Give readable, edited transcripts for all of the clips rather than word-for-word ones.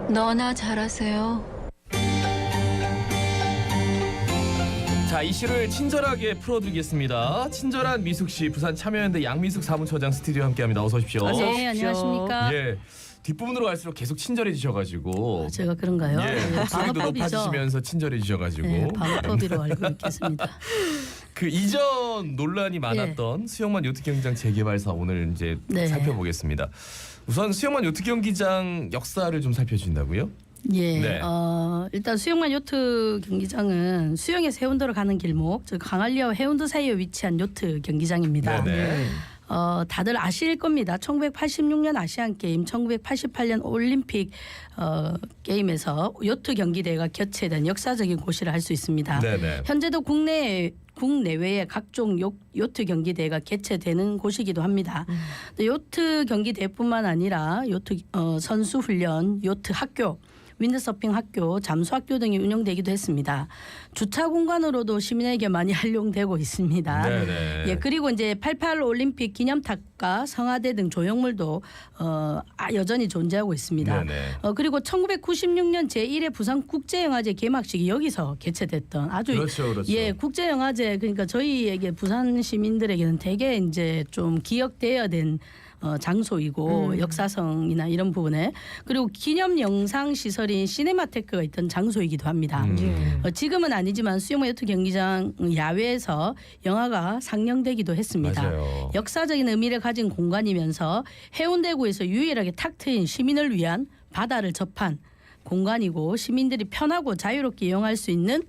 너나 잘하세요. 자, 이슈를 친절하게 풀어드리겠습니다. 친절한 미숙씨, 부산 참여연대 양미숙 사무처장 스튜디오 함께합니다. 어서 오십시오. 네, 안녕하십니까. 예, 뒷부분으로 갈수록 계속 친절해지셔가지고 제가 그런가요? 예, 목소리도 높아지시면서 친절해지셔가지고 네, 방어법이로 알고 있겠습니다. 그 이전 논란이 많았던 수영만 요트 경기장 재개발사 오늘 이제 네. 살펴보겠습니다. 우선 수영만 요트 경기장 역사를 좀 살펴주신다고요? 예, 네. 일단 수영만 요트 경기장은 수영에서 해운도로 가는 길목, 즉 강안리와 해운도 사이에 위치한 요트 경기장입니다. 네네. 다들 아실 겁니다. 1986년 아시안 게임, 1988년 올림픽 게임에서 요트 경기대회가 개최된 역사적인 곳이라 할 수 있습니다. 네네. 현재도 국내외에 각종 요트 경기대회가 개최되는 곳이기도 합니다. 요트 경기대회뿐만 아니라 요트 선수 훈련, 요트 학교, 윈드서핑 학교, 잠수 학교 등이 운영되기도 했습니다. 주차 공간으로도 시민에게 많이 활용되고 있습니다. 네네. 예, 그리고 이제 88 올림픽 기념탑과 성화대 등 조형물도 여전히 존재하고 있습니다. 네네. 그리고 1996년 제1회 부산 국제영화제 개막식이 여기서 개최됐던 아주 그렇죠, 그렇죠. 예, 국제영화제 그러니까 저희에게 부산 시민들에게는 되게 이제 좀 기억되어야 된 장소이고 역사성이나 이런 부분에 그리고 기념 영상 시설인 시네마테크가 있던 장소이기도 합니다. 지금은 아니지만 수영만 요트 경기장 야외에서 영화가 상영되기도 했습니다. 맞아요. 역사적인 의미를 가진 공간이면서 해운대구에서 유일하게 탁 트인 시민을 위한 바다를 접한 공간이고 시민들이 편하고 자유롭게 이용할 수 있는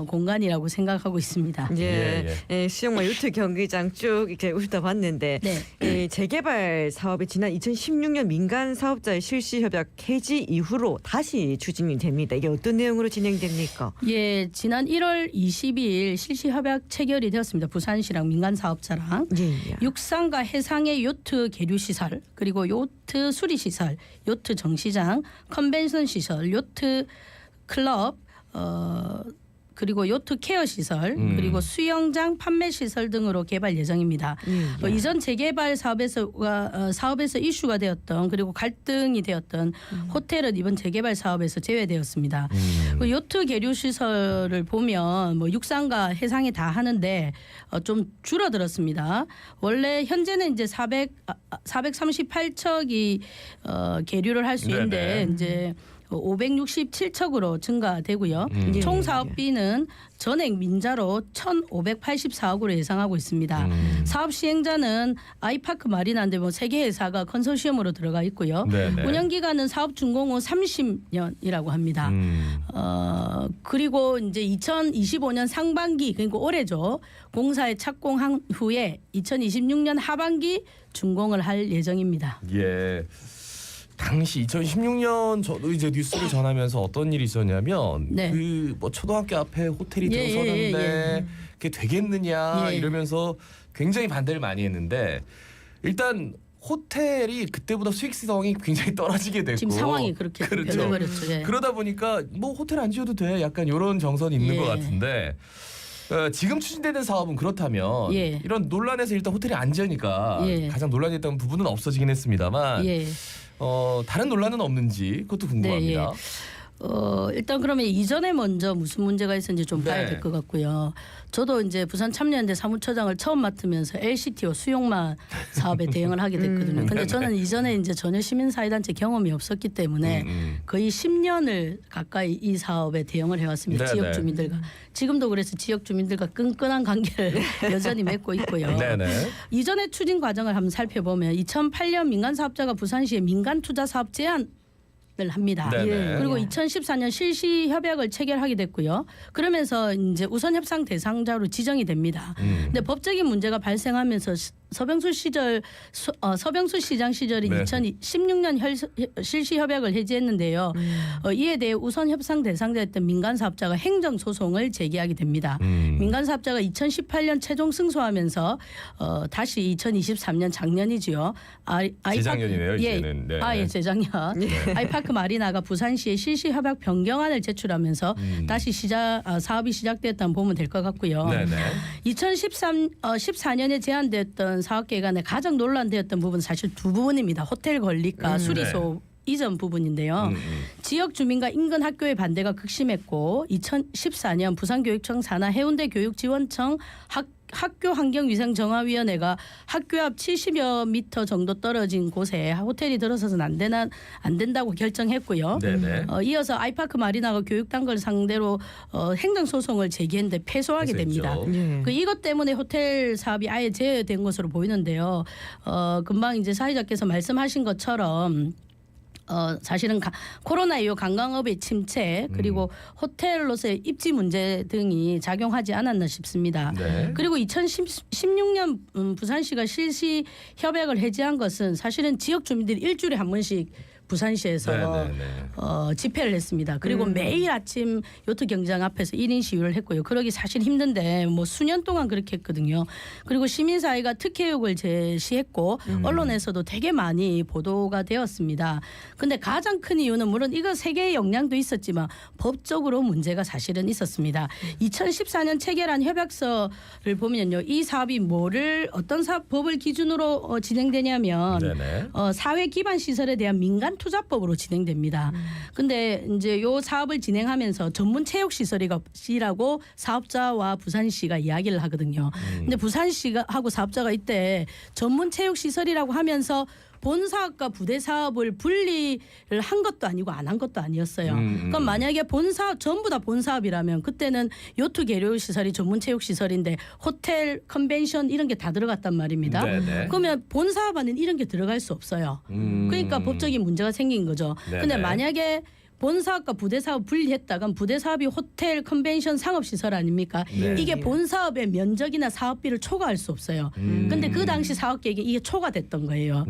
공간이라고 생각하고 있습니다. 예, 수영만 요트 경기장 쭉 이렇게 훑어봤는데 네. 재개발 사업이 지난 2016년 민간 사업자의 실시 협약 해지 이후로 다시 추진이 됩니다. 이게 어떤 내용으로 진행됩니까? 예, 지난 1월 22일 실시 협약 체결이 되었습니다. 부산시랑 민간 사업자랑 예. 육상과 해상의 요트 계류 시설, 그리고 요트 수리 시설, 요트 정시장, 컨벤션 시설, 요트 클럽, 그리고 요트 케어 시설, 그리고 수영장 판매 시설 등으로 개발 예정입니다. 이전 재개발 사업에서 이슈가 되었던 그리고 갈등이 되었던 호텔은 이번 재개발 사업에서 제외되었습니다. 그 요트 계류 시설을 보면 뭐 육상과 해상이 다 하는데 좀 줄어들었습니다. 원래 현재는 이제 438척이 계류를 할 수 있는데 네네. 이제 567척으로 증가되고요. 총 사업비는 전액 민자로 1,584억으로 예상하고 있습니다. 사업 시행자는 아이파크 마리나인데 뭐 세계 회사가 컨소시엄으로 들어가 있고요. 네네. 운영 기간은 사업 준공 후 30년이라고 합니다. 그리고 이제 2025년 상반기 그러니까 올해죠. 공사에 착공한 후에 2026년 하반기 준공을 할 예정입니다. 예. 당시 2016년 저도 이제 뉴스를 전하면서 어떤 일이 있었냐면 네. 그 뭐 초등학교 앞에 호텔이 예, 들어서는데 예. 그게 되겠느냐 예. 이러면서 굉장히 반대를 많이 했는데 일단 호텔이 그때보다 수익성이 굉장히 떨어지게 됐고 지금 상황이 그렇게 그렇죠. 변해버렸죠. 예. 그러다 보니까 뭐 호텔 안 지어도 돼 약간 이런 정선이 있는 예. 것 같은데 지금 추진되는 사업은 그렇다면 예. 이런 논란에서 일단 호텔이 안 지으니까 예. 가장 논란이 됐던 부분은 없어지긴 했습니다만 예. 다른 논란은 없는지 그것도 궁금합니다. 일단 그러면 이전에 먼저 무슨 문제가 있었는지 좀 봐야 네. 될 것 같고요. 저도 이제 부산 참여연대 사무처장을 처음 맡으면서 LCTO 수용만 사업에 대응을 하게 됐거든요. 근데 저는 이전에 이제 전혀 시민사회단체 경험이 없었기 때문에 거의 10년을 가까이 이 사업에 대응을 해왔습니다. 네네. 지역 주민들과. 지금도 그래서 지역 주민들과 끈끈한 관계를 여전히 맺고 있고요. 네네. 이전의 추진 과정을 한번 살펴보면 2008년 민간 사업자가 부산시에 민간 투자 사업 제안 합니다. 네네. 그리고 2014년 실시 협약을 체결하게 됐고요. 그러면서 이제 우선 협상 대상자로 지정이 됩니다. 근데 법적인 문제가 발생하면서 서병수 시장 시절인 네. 2016년 실시 협약을 해지했는데요. 이에 대해 우선 협상 대상자였던 민간 사업자가 행정 소송을 제기하게 됩니다. 민간 사업자가 2018년 최종 승소하면서 다시 2023년 작년이지요. 재작년이네요, 이제는. 네. 예, 재작년. 아이파크 마리나가 부산시에 실시 협약 변경안을 제출하면서 다시 사업이 시작됐다는 보면 될 것 같고요. 네네. 2014년에 제안됐던 사업 기간에 가장 논란되었던 부분은 사실 두 부분입니다. 호텔 건립과 수리소 이전 부분인데요. 지역 주민과 인근 학교의 반대가 극심했고 2014년 부산교육청 산하 해운대 교육지원청 학교 환경위생정화위원회가 학교 앞 70여 미터 정도 떨어진 곳에 호텔이 들어서는 안 된다고 결정했고요. 네네. 이어서 아이파크 마리나가 교육당국을 상대로 행정소송을 제기했는데 패소하게 됩니다. 예. 이것 때문에 호텔 사업이 아예 제외된 것으로 보이는데요. 금방 이제 사회자께서 말씀하신 것처럼 사실은 코로나 이후 관광업의 침체 그리고 호텔로서의 입지 문제 등이 작용하지 않았나 싶습니다. 네. 그리고 2016년 부산시가 실시 협약을 해지한 것은 사실은 지역 주민들이 일주일에 한 번씩 부산시에서 집회를 했습니다. 그리고 매일 아침 요트 경기장 앞에서 1인 시위를 했고요. 그러기 사실 힘든데 뭐 수년 동안 그렇게 했거든요. 그리고 시민사회가 특혜욕을 제시했고 언론에서도 되게 많이 보도가 되었습니다. 근데 가장 큰 이유는 물론 이거 세계의 영향도 있었지만 법적으로 문제가 사실은 있었습니다. 2014년 체결한 협약서를 보면요. 이 사업이 어떤 법을 기준으로 진행되냐면 사회 기반 시설에 대한 민간 투자법으로 진행됩니다. 근데 이제 요 사업을 진행하면서 전문 체육 시설이라고 사업자와 부산시가 이야기를 하거든요. 근데 부산시가 하고 사업자가 이때 전문 체육 시설이라고 하면서 본 사업과 부대 사업을 분리를 한 것도 아니고 안 한 것도 아니었어요. 그럼 만약에 본 사업 전부 다 본 사업이라면 그때는 요트 계류 시설이 전문 체육 시설인데 호텔, 컨벤션 이런 게 다 들어갔단 말입니다. 그러면 본 사업 안에는 이런 게 들어갈 수 없어요. 그러니까 법적인 문제가 생긴 거죠. 근데 만약에 본 사업과 부대 사업 분리했다간 부대 사업이 호텔, 컨벤션, 상업 시설 아닙니까? 이게 본 사업의 면적이나 사업비를 초과할 수 없어요. 근데 그 당시 사업 계획에 이게 초과됐던 거예요.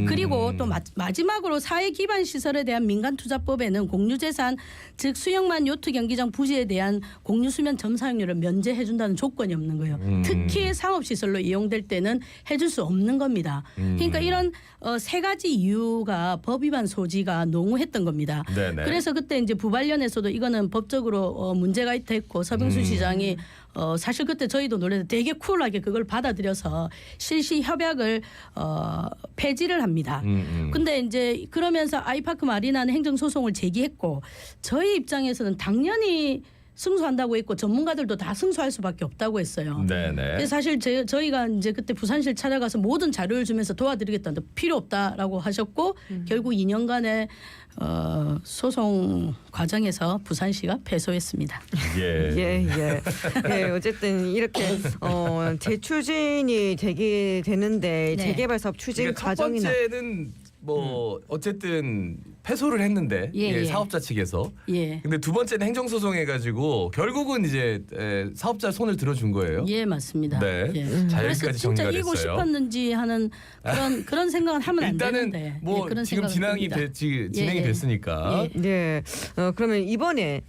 그리고 또 마지막으로 사회 기반 시설에 대한 민간 투자법에는 공유재산 즉 수영만 요트 경기장 부지에 대한 공유수면 점사용료를 면제해 준다는 조건이 없는 거예요. 특히 상업 시설로 이용될 때는 해줄 수 없는 겁니다. 그러니까 이런 세 가지 이유가 법 위반 소지가 농후했던 겁니다. 그래서 그때 이제 부발련에서도 이거는 법적으로 문제가 됐고 서병수 시장이 사실 그때 저희도 놀래서 되게 쿨하게 그걸 받아들여서 실시 협약을 폐지를 합니다. 근데 이제 그러면서 아이파크 마리나는 행정소송을 제기했고 저희 입장에서는 당연히 승소한다고 했고 전문가들도 다 승소할 수밖에 없다고 했어요. 그래서 사실 저희가 이제 그때 부산시를 찾아가서 모든 자료를 주면서 도와드리겠다는데 필요 없다라고 하셨고 결국 2년간의 소송 과정에서 부산시가 패소했습니다. 예, 어쨌든 이렇게 재추진이 되게 되는데 재개발 사업 추진 과정이나 첫 번째는 뭐 어쨌든 패소를 했는데 사업자 측에서 근데 두 번째는 행정소송해가지고 결국은 이제 사업자 손을 들어준 거예요. 예, 맞습니다. 자, 그래서 여기까지 진짜 정리가 이고 됐어요. 싶었는지 하는 그런 생각은 하면 안 되는데 일단은 뭐 그런 지금 진행이 됐으니까 그러면 이번에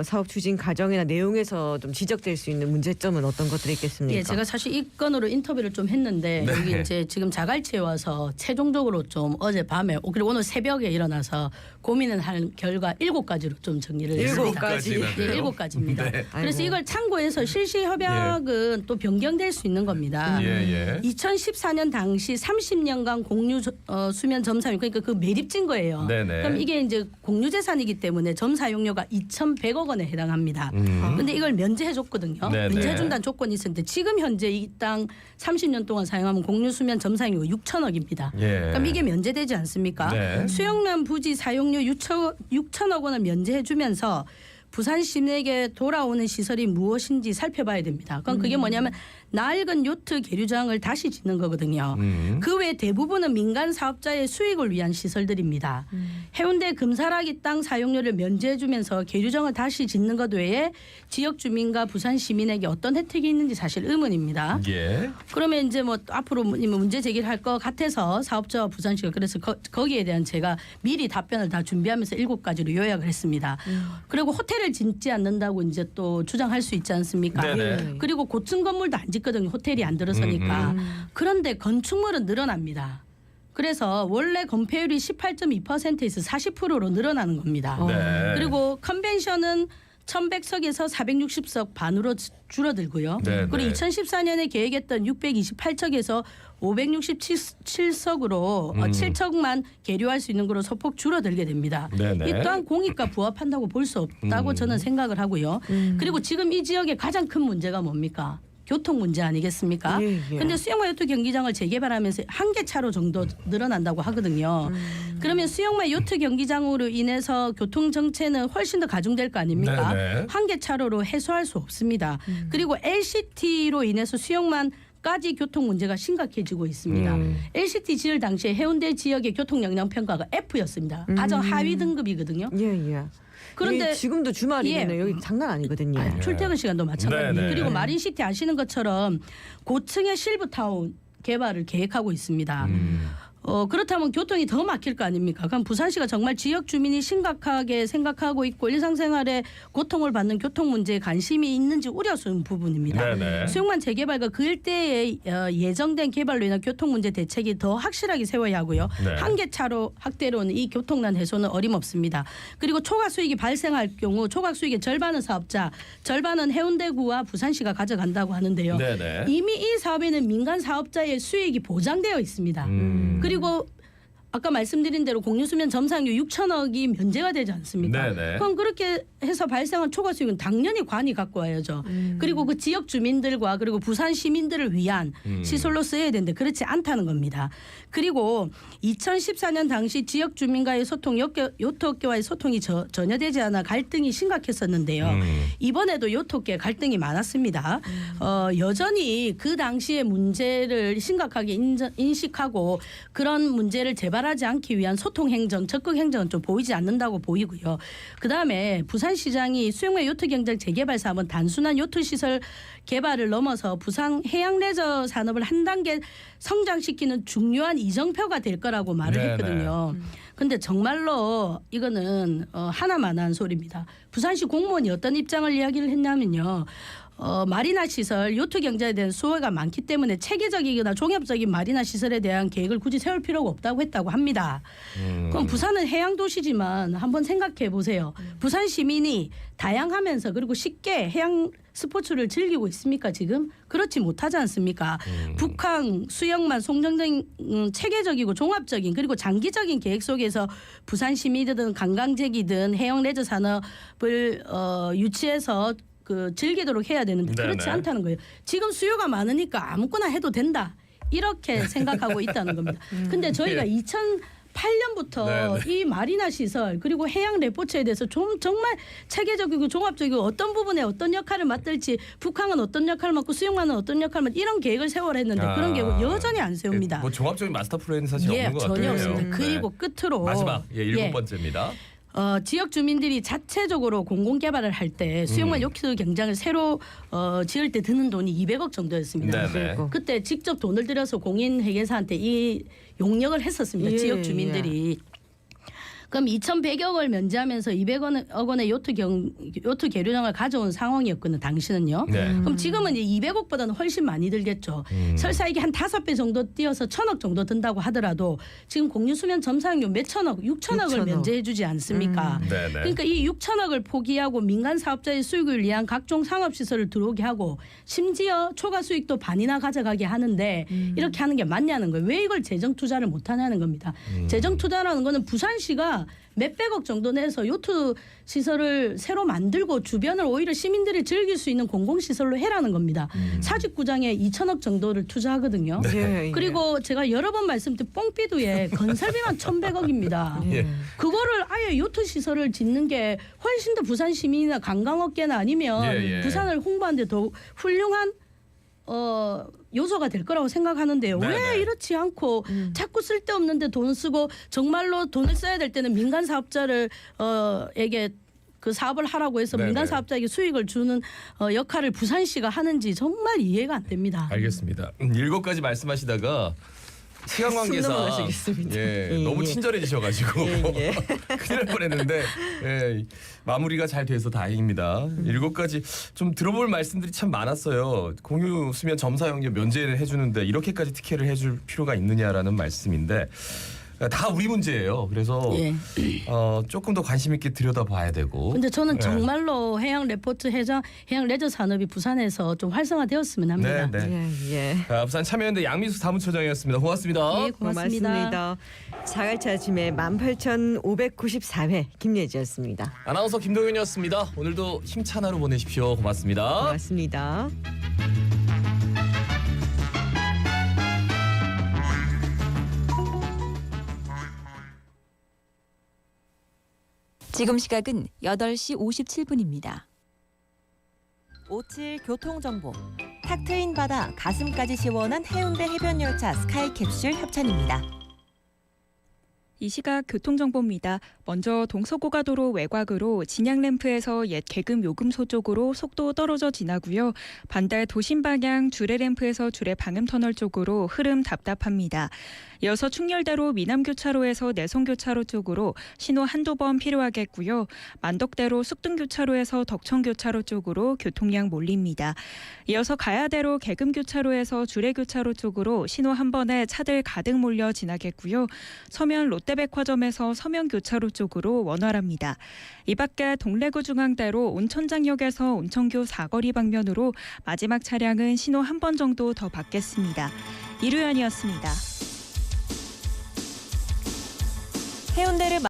사업 추진 과정이나 내용에서 좀 지적될 수 있는 문제점은 어떤 것들이 있겠습니까? 제가 사실 이 건으로 인터뷰를 좀 했는데 여기 이제 지금 자갈치에 와서 최종적으로 좀 어젯밤에 그리고 오늘 새벽에 일어나서 고민을 한 결과 7가지로 좀 정리를 했습니다. 7가지입니다. 그래서 이걸 참고해서 실시 협약은 또 변경될 수 있는 겁니다. 2014년 당시 30년간 공유 수면 점사용 그러니까 그 매립진 거예요. 그럼 이게 이제 공유재산이기 때문에 점사용료가 2,100억 원에 해당합니다. 근데 이걸 면제해 줬거든요. 면제해 준다는 조건이 있었는데 지금 현재 이 땅 30년 동안 사용하면 공유 수면 점사용료가 6천억입니다. 그럼 이게 면제되지 않습니까? 수영면 부지 사용료 6천억 원을 면제해 주면서 부산 시민에게 돌아오는 시설이 무엇인지 살펴봐야 됩니다. 그럼 그게 뭐냐면 낡은 요트 계류장을 다시 짓는 거거든요. 그 외 대부분은 민간 사업자의 수익을 위한 시설들입니다. 해운대 금사라기 땅 사용료를 면제해 주면서 계류장을 다시 짓는 것 외에 지역 주민과 부산 시민에게 어떤 혜택이 있는지 사실 의문입니다. 그러면 이제 뭐 앞으로 문제 제기를 할 것 같아서 사업자와 부산시가 그래서 거기에 대한 제가 미리 답변을 다 준비하면서 7가지로 요약을 했습니다. 그리고 호텔을 짓지 않는다고 이제 또 주장할 수 있지 않습니까? 그리고 고층 건물도 안 짓거든요. 호텔이 안 들어서니까. 그런데 건축물은 늘어납니다. 그래서 원래 건폐율이 18.2%에서 40%로 늘어나는 겁니다. 그리고 컨벤션은 1,100석에서 460석 반으로 줄어들고요. 네, 그리고 네. 2014년에 계획했던 628척에서 567석으로 7척만 계류할 수 있는 거로 소폭 줄어들게 됩니다. 네, 네. 이 또한 공익과 부합한다고 볼 수 없다고 저는 생각을 하고요. 그리고 지금 이 지역의 가장 큰 문제가 뭡니까? 교통 문제 아니겠습니까? 예, 예. 근데 수영마 요트 경기장을 재개발하면서 한 개 차로 정도 늘어난다고 하거든요. 그러면 수영마 요트 경기장으로 인해서 교통 정체는 훨씬 더 가중될 거 아닙니까? 네네. 한 개 차로로 해소할 수 없습니다. 그리고 LCT로 인해서 수영만까지 교통 문제가 심각해지고 있습니다. LCT 지을 당시에 해운대 지역의 교통 영향 평가가 F였습니다. 가장 하위 등급이거든요. 예, 예. 그런데 지금도 주말이면 예. 여기 장난 아니거든요. 출퇴근 시간도 마찬가지입니다. 네네. 그리고 마린시티 아시는 것처럼 고층의 실버타운 개발을 계획하고 있습니다. 그렇다면 교통이 더 막힐 거 아닙니까? 그럼 부산시가 정말 지역 주민이 심각하게 생각하고 있고 일상생활에 고통을 받는 교통 문제에 관심이 있는지 우려스러운 부분입니다. 네네. 수영만 재개발과 그 일대에 예정된 개발로 인한 교통 문제 대책이 더 확실하게 세워야 하고요. 네. 한 개 차로 확대로는 이 교통난 해소는 어림없습니다. 그리고 초과 수익이 발생할 경우 초과 수익의 절반은 사업자, 절반은 해운대구와 부산시가 가져간다고 하는데요. 네네. 이미 이 사업에는 민간 사업자의 수익이 보장되어 있습니다. 그리고 아까 말씀드린 대로 공유수면 점상류 6천억이 면제가 되지 않습니까? 네네. 그럼 그렇게 해서 발생한 초과 수익은 당연히 관이 갖고 와야죠. 그리고 그 지역 주민들과 그리고 부산 시민들을 위한 시설로 쓰여야 되는데 그렇지 않다는 겁니다. 그리고 2014년 당시 지역 주민과의 소통, 요트업계와의 소통이 전혀 되지 않아 갈등이 심각했었는데요. 이번에도 요트업계 갈등이 많았습니다. 여전히 그 당시의 문제를 심각하게 인식하고 그런 문제를 재발하지 않기 위한 소통 행정, 적극 행정은 좀 보이지 않는다고 보이고요. 그다음에 부산시장이 수영회 요트 경장 재개발 사업은 단순한 요트 시설 개발을 넘어서 부산 해양 레저 산업을 한 단계 성장시키는 중요한 이정표가 될 거라고 말을 네네. 했거든요. 근데 정말로 이거는 하나만한 소리입니다. 부산시 공무원이 어떤 입장을 이야기를 했냐면요. 마리나 시설, 요트 경제에 대한 수요가 많기 때문에 체계적이거나 종합적인 마리나 시설에 대한 계획을 굳이 세울 필요가 없다고 했다고 합니다. 그럼 부산은 해양 도시지만 한번 생각해 보세요. 부산 시민이 다양하면서 그리고 쉽게 해양 스포츠를 즐기고 있습니까 지금? 그렇지 못하지 않습니까? 북항, 수영만, 송정 등 체계적이고 종합적인 그리고 장기적인 계획 속에서 부산 시민이든 관광객이든 해양 레저 산업을 유치해서 즐기도록 해야 되는데 그렇지 네네. 않다는 거예요. 지금 수요가 많으니까 아무거나 해도 된다. 이렇게 생각하고 있다는 겁니다. 근데 저희가 2008년부터 이 마리나 시설 그리고 해양 레포츠에 대해서 좀 정말 체계적이고 종합적이고 어떤 부분에 어떤 역할을 맡을지 북한은 어떤 역할을 맡고 수영만은 어떤 역할을 맡고 이런 계획을 세워야 했는데 그런 계획을 여전히 안 세웁니다. 뭐 종합적인 마스터 플랜은 사실 예, 없는 것 전혀 같아요. 없습니다. 그리고 끝으로 마지막 일곱 번째입니다. 지역 주민들이 자체적으로 공공 개발을 할 때 수영만 요트 경장을 새로 지을 때 드는 돈이 200억 정도였습니다. 네네. 그때 직접 돈을 들여서 공인 회계사한테 이 용역을 했었습니다. 예, 지역 주민들이. 그럼 2,100억을 면제하면서 200억 원의 요트 계류장을 가져온 상황이었거든요. 당시는요. 네. 그럼 지금은 이제 200억보다는 훨씬 많이 들겠죠. 설사 이게 한 5배 정도 뛰어서 1,000억 정도 든다고 하더라도 지금 공유수면 점상류 몇 천억, 6천억을 6천억. 면제해주지 않습니까? 네네. 그러니까 이 6천억을 포기하고 민간 사업자의 수익을 위한 각종 상업시설을 들어오게 하고 심지어 초과 수익도 반이나 가져가게 하는데 이렇게 하는 게 맞냐는 거예요. 왜 이걸 재정 투자를 못하냐는 겁니다. 재정 투자라는 거는 부산시가 몇백억 정도 내서 요트 시설을 새로 만들고 주변을 오히려 시민들이 즐길 수 있는 공공시설로 해라는 겁니다. 사직구장에 2천억 정도를 투자하거든요. 예, 예. 그리고 제가 여러 번 말씀드린 뽕피두에 건설비만 1,100억입니다. 예. 그거를 아예 요트 시설을 짓는 게 훨씬 더 부산 시민이나 관광업계나 아니면 예. 부산을 홍보하는 데 더 훌륭한 요소가 될 거라고 생각하는데요. 네네. 왜 이렇지 않고 자꾸 쓸데없는데 돈 쓰고 정말로 돈을 써야 될 때는 민간 사업자를 에게 그 사업을 하라고 해서 네네. 민간 사업자에게 수익을 주는 역할을 부산시가 하는지 정말 이해가 안 됩니다. 알겠습니다. 7가지 말씀하시다가 시간 숨 관계상 넘어가시겠습니다. 너무 예. 친절해지셔가지고 예. 큰일 날 뻔했는데 마무리가 잘 돼서 다행입니다. 7가지 좀 들어볼 말씀들이 참 많았어요. 공유 수면 점사 영역 면제를 해주는데 이렇게까지 특혜를 해줄 필요가 있느냐라는 말씀인데 다 우리 문제예요. 그래서 예. 조금 더 관심 있게 들여다봐야 되고. 근데 저는 네. 정말로 해양 레포트 해양 레저 산업이 부산에서 좀 활성화되었으면 합니다. 네, 네. 예. 부산 참여연대 양미숙 사무처장이었습니다. 고맙습니다. 예, 고맙습니다. 자갈치 아침에 18,594회 김예지였습니다. 아나운서 김동윤이었습니다. 오늘도 힘찬 하루 보내십시오. 고맙습니다. 고맙습니다. 지금 시각은 8시 57분입니다. 57 교통정보. 탁 트인 바다 가슴까지 시원한 해운대 해변열차 스카이캡슐 협찬입니다. 이 시각 교통정보입니다. 먼저 동서고가도로 외곽으로 진양램프에서 옛 계금 요금소 쪽으로 속도 떨어져 지나고요. 반대 도심 방향 주례램프에서 주례 방음터널 쪽으로 흐름 답답합니다. 이어서 충렬대로 미남교차로에서 내성교차로 쪽으로 신호 한두 번 필요하겠고요. 만덕대로 쑥등교차로에서 덕천교차로 쪽으로 교통량 몰립니다. 이어서 가야대로 계금교차로에서 주례교차로 쪽으로 신호 한 번에 차들 가득 몰려 지나겠고요. 서면 롯데백화점에서 서면교차로 쪽으로 원활합니다. 이 밖에 동래구 중앙대로 온천장역에서 온천교 사거리 방면으로 마지막 차량은 신호 한 번 정도 더 받겠습니다. 이루연이었습니다. 해운대를